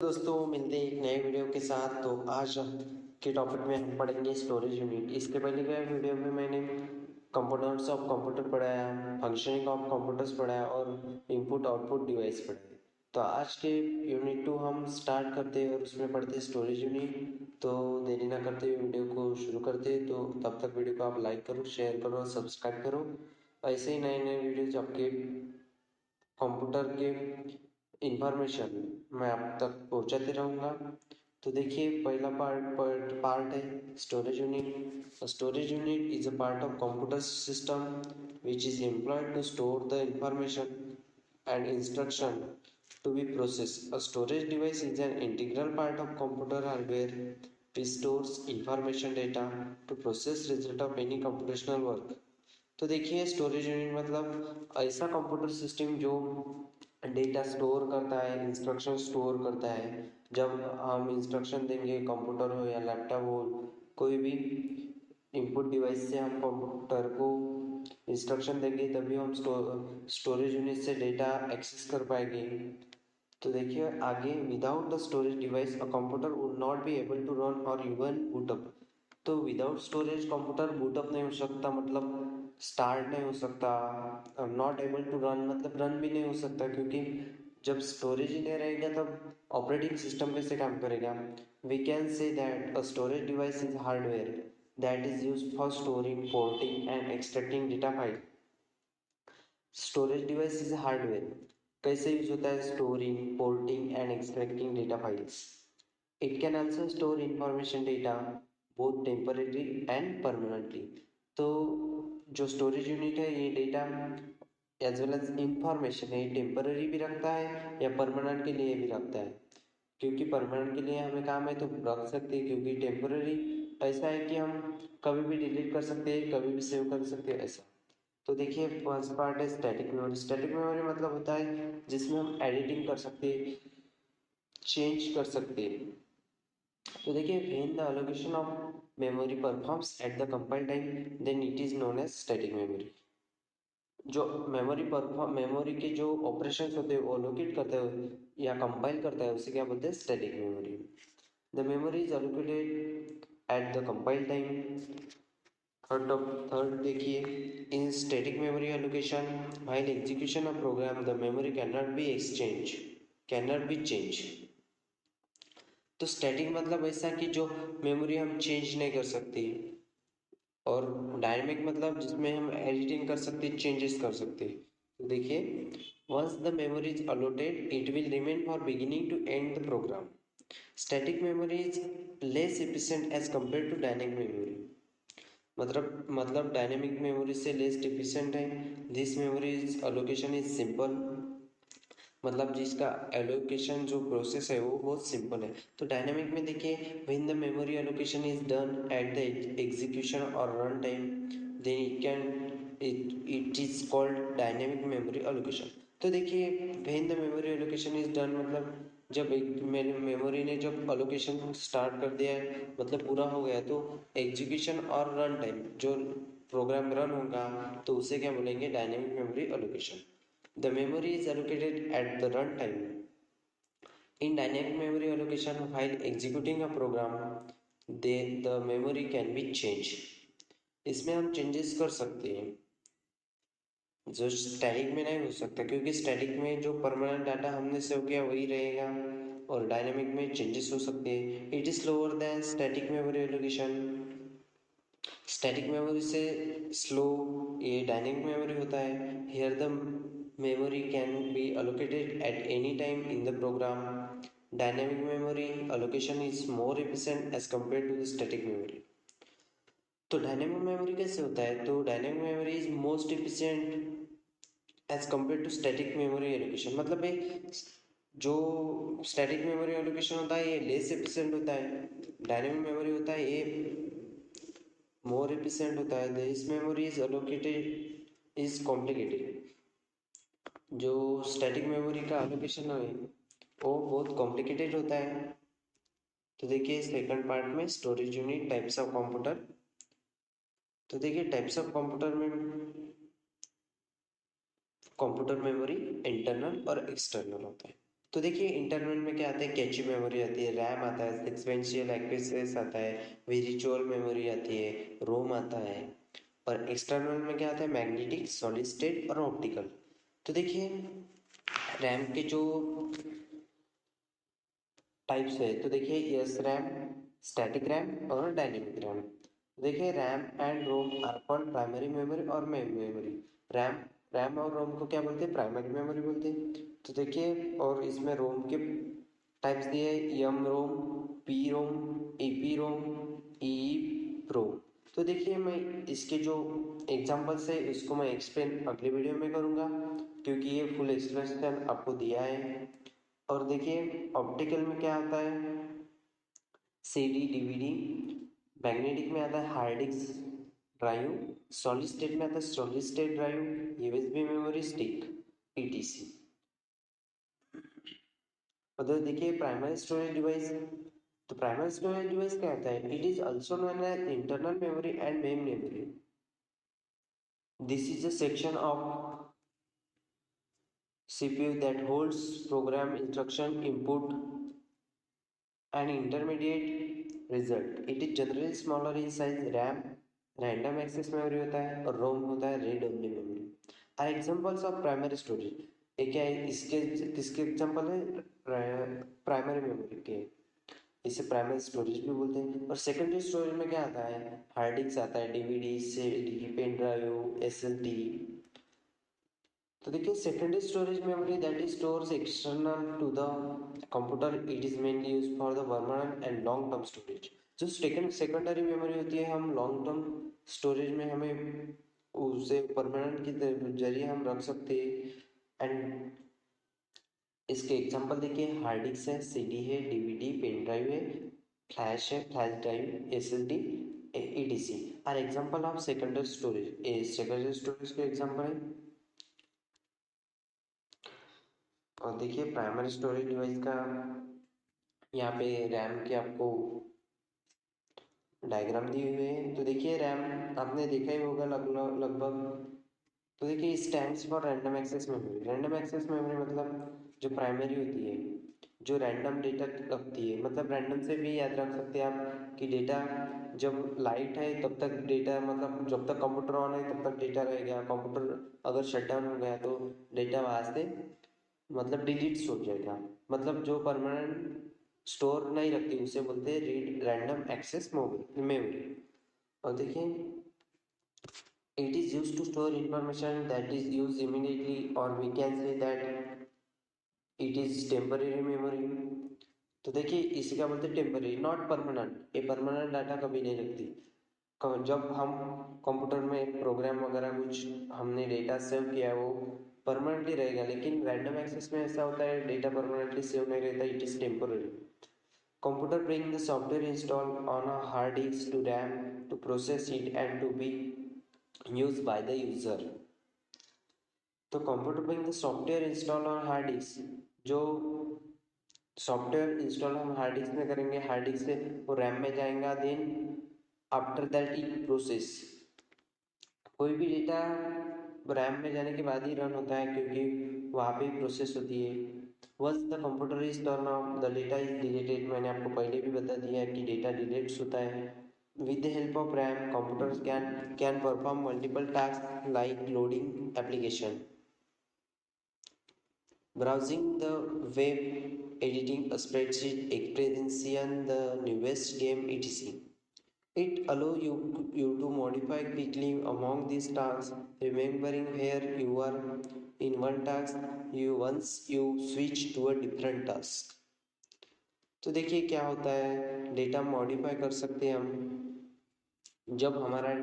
दोस्तों, मिलते हैं एक नए वीडियो के साथ। तो आज के टॉपिक में हम पढ़ेंगे स्टोरेज यूनिट। इसके पहले के वीडियो में मैंने कंपोनेंट्स ऑफ कंप्यूटर पढ़ाया, फंक्शनिंग ऑफ कंप्यूटर्स पढ़ाया और इनपुट आउटपुट डिवाइस पढ़ाए। तो आज के यूनिट 2 हम स्टार्ट करते हैं और उसमें पढ़ते हैं स्टोरेज यूनिट। तो देरी ना करते हुए वीडियो को शुरू करते हैं। तो तब तक वीडियो को आप लाइक करो, शेयर करो और सब्सक्राइब करो। ऐसे ही नए नए वीडियोज आपके कंप्यूटर के इंफॉर्मेशन मैं आप तक पहुंचाते रहूँगा। तो देखिए, पहला पार्ट है storage unit. Storage unit is a part of computer system which is employed to store the information and instruction to be processed. A storage device is an integral part of computer hardware which stores information data to process result of any computational work. तो देखिए, storage unit मतलब ऐसा computer system जो data store करता है, instruction store करता है। जब हम इंस्ट्रक्शन देंगे, कंप्यूटर हो या लैपटॉप हो, कोई भी इनपुट डिवाइस से हम कंप्यूटर को इंस्ट्रक्शन देंगे तभी हम स्टोरेज यूनिट से डेटा एक्सेस कर पाएंगे। तो देखिए आगे, without the storage device a computer would not be able to run और इवन बूट अप। तो without storage computer boot up नहीं हो सकता, मतलब स्टार्ट नहीं हो सकता। नॉट एबल टू रन मतलब रन भी नहीं हो सकता, क्योंकि जब स्टोरेज ही नहीं रहेगा तब ऑपरेटिंग सिस्टम कैसे काम करेगा। We can say that a storage device is hardware that is used for storing, porting and extracting data file. Storage device is hardware कैसे यूज होता है? Storing, porting and extracting data files. It can also store information data both temporary and permanently. तो जो storage unit है ये data as well as information है, temporary भी रखता है या परमानेंट के लिए भी रखता है। क्योंकि परमानेंट के लिए हमें काम है तो रख सकते हैं, क्योंकि टेम्पररी ऐसा है कि हम कभी भी डिलीट कर सकते हैं, कभी भी सेव कर सकते हैं ऐसा। तो देखिए, फर्स्ट पार्ट है स्टैटिक मेमोरी। स्टैटिक मेमोरी मतलब होता है जिसमें हम एडिटिंग कर सकते हैं, चेंज कर सकते हैं। तो देखिए, when the allocation of memory performs at the compile time, then it is known as static memory. जो मेमोरी के जो ऑपरेशंस होते हैं वो लोकेट करता है या कंपाइल करता है, उसे क्या बोलते हैं? Static memory. The memory is allocated at the compile time. Third देखिए, in static memory allocation while execution of program the memory can not be exchange, can not be change. तो स्टैटिक मतलब ऐसा कि जो मेमोरी हम change नहीं कर सकते, और डायनेमिक मतलब जिसमें हम एडिटिंग कर सकते, चेंजेस कर सकते। तो देखिए, once the memory is allotted it will remain for beginning to end the program. Static memory is less efficient as compare to dynamic memory. मतलब डायनेमिक मेमोरी से लेस एफिशिएंट है। This memory is allocation is simple, मतलब जिसका allocation जो process है वो बहुत simple है। तो डायनामिक में देखिए, when the memory allocation is done at the execution और run time then it is called dynamic memory allocation. तो देखिए, when the memory allocation is done मतलब जब एक मेमोरी ने जब एलोकेशन स्टार्ट कर दिया है, मतलब पूरा हो गया, तो एग्जीक्यूशन और रन टाइम जो प्रोग्राम रन होगा तो उसे क्या बोलेंगे? Dynamic memory allocation. The memory is allocated at the runtime. In dynamic memory allocation, while executing a program, the memory can be changed. इसमें हम चेंजेस कर सकते हैं जो स्टैटिक में नहीं हो सकता, क्योंकि स्टैटिक में जो परमानेंट डाटा हमने सेव किया वही रहेगा, और डायनामिक में चेंजेस हो सकते हैं। It is slower then static memory allocation. Static memory से स्लो ये डायनेमिक मेमोरी होता है। Here the memory can be allocated at any time in the program. Dynamic memory allocation is more efficient as compared to the static memory. तो dynamic memory कैसे होता है? तो dynamic memory is most efficient as compare to static memory allocation. मतलब ये जो static memory allocation होता है ये लेस एफिशिएंट होता है, डायनेमिक मेमोरी होता है ये मोर एफिशिएंट होता है। This memory is allocated is complicated. जो स्टैटिक मेमोरी का एलोकेशन है वो बहुत कॉम्प्लिकेटेड होता है। तो देखिए, सेकंड पार्ट में storage unit, types of computer. तो देखिए, टाइप्स ऑफ कंप्यूटर में कंप्यूटर मेमोरी इंटरनल और एक्सटर्नल होता है। तो देखिए इंटरनल में क्या आता है, कैची मेमोरी आती है, रैम आता है, सिक्वेंशियल एक्सेस आता है, वर्चुअल मेमोरी आती है, रोम आता है। और एक्सटर्नल में क्या आता है, मैग्नेटिक, सॉलिड स्टेट और ऑप्टिकल। तो देखिए रैम के जो टाइप्स है, तो देखिए यस रैम, स्टैटिक रैम और डायनेमिक रैम। देखिए RAM and ROM are called primary memory और मेन मेमोरी। रैम रैम और रोम को क्या बोलते हैं, प्राइमरी मेमोरी बोलते हैं। तो देखिए और इसमें रोम के टाइप्स दिए हैं, यम रोम, पी रोम, ईपी रोम, ई रोम। तो देखिए मैं इसके जो एग्जांपल्स है इसको मैं एक्सप्लेन अगले वीडियो में करूँगा, क्योंकि ये फुल एक्सप्लेनेशन आपको दिया है। और देखिए ऑप्टिकल में क्या आता है, सीडी, डीवीडी। मैग्नेटिक में आता है hard disk drive. Solid state में आता है solid state drive, USB memory stick, ETC. उधर देखिए प्राइमरी स्टोरेज डिवाइस। तो प्राइमरी स्टोरेज डिवाइस क्या होता है, it is also known as internal memory and main memory. This is a section of CPU that holds program instruction input and intermediate result. It is generally smaller in size. RAM random access memory होता है और ROM होता है read only memory. Are examples of primary storage. ये क्या है, इसके किसके एग्जांपल है, प्राइमरी मेमोरी के। इसे प्राइमरी स्टोरेज भी बोलते हैं। और सेकेंडरी स्टोरेज में क्या आता है, हार्ड डिस्क आता है, DVD, CD, pen drive, SSD. तो देखिए secondary storage memory that is stores external to the computer, it is mainly used for the permanent and long term storage. जो सेकेंडरी मेमोरी होती है, हम लॉन्ग टर्म स्टोरेज में हमें उसे permanent के जरिए हम रख सकते हैं। एंड इसके एग्जांपल देखिए, हार्ड डिस्क है, सीडी है, डीवीडी, पेन ड्राइव है, फ्लैश है, flash drive, SSD, ETC are example of secondary storage. Secondary storage के एग्जांपल है। और देखिए प्राइमरी स्टोरेज डिवाइस का यहाँ पे रैम के आपको डायग्राम दिए हुए हैं। तो देखिए रैम आपने देखा ही होगा लगभग। तो देखिए stands for random access memory. Random access memory मतलब जो प्राइमरी होती है, जो रैंडम डेटा रखती है, मतलब रैंडम से भी याद रख सकते हैं आप कि डेटा जब लाइट है तब तक डेटा, मतलब जब तक कंप्यूटर ऑन है तब तक डेटा रहेगा, कंप्यूटर अगर शट डाउन हो गया तो डेटा वहाँ से मतलब डिलीट हो जाएगा। मतलब जो परमानेंट स्टोर नहीं रखती उसे बोलते हैं रीड रैंडम एक्सेस मेमोरी। और देखिए it is used to store information that is used immediately, or we can say that it is temporary memory। तो देखिए इसे क्या बोलते हैं, टेम्पररी, नॉट परमानेंट। ये परमानेंट डाटा कभी नहीं रखती। जब हम कंप्यूटर में प्रोग्राम वगैरह कुछ हमने डेटा सेव किया है वो परमानेंटली रहेगा, लेकिन रैंडम एक्सेस में ऐसा होता है डेटा परमानेंटली सेव नहीं रहता, it is temporary. Computer bring the software installed on a hard disk to RAM to process it and to be used by the user। तो computer bring the software install on hard disk. जो software install हम hard disk में करेंगे, hard disk से वो RAM में जाएगा, then after that it process. कोई भी डेटा रैम में जाने के बाद ही रन होता है, क्योंकि वहाँ पे प्रोसेस होती है। Once the computer is turn off the data is deleted. मैंने आपको पहले भी बता दिया है कि डेटा डिलीट होता है। With the help of RAM computer can perform multiple task like loading application, browsing the web, editing a spreadsheet, experiencing the newest game, etc. It allows you to modify quickly among these tasks, remembering where you are in one task you once you switch to a different task। तो देखिए क्या होता है, data modify कर सकते हैं हम। जब हमारा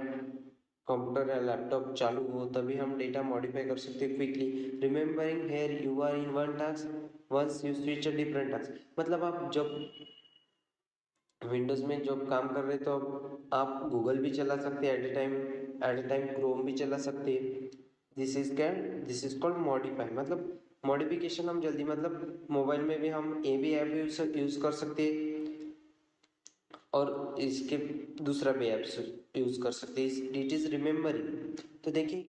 कंप्यूटर या लैपटॉप चालू हो तभी हम डेटा मॉडिफाई कर सकते हैं quickly. Remembering here you are in one task once you switch a different task. मतलब आप जब विंडोज में जब काम कर रहे तो आप गूगल भी चला सकते हैं एट ए टाइम क्रोम भी चला सकते हैं। This is called modify. मतलब मॉडिफिकेशन हम जल्दी, मतलब मोबाइल में भी हम ए भी ऐप यूज कर सकते हैं और इसके दूसरा भी ऐप्स यूज कर सकते हैं। It is remembering. तो देखिए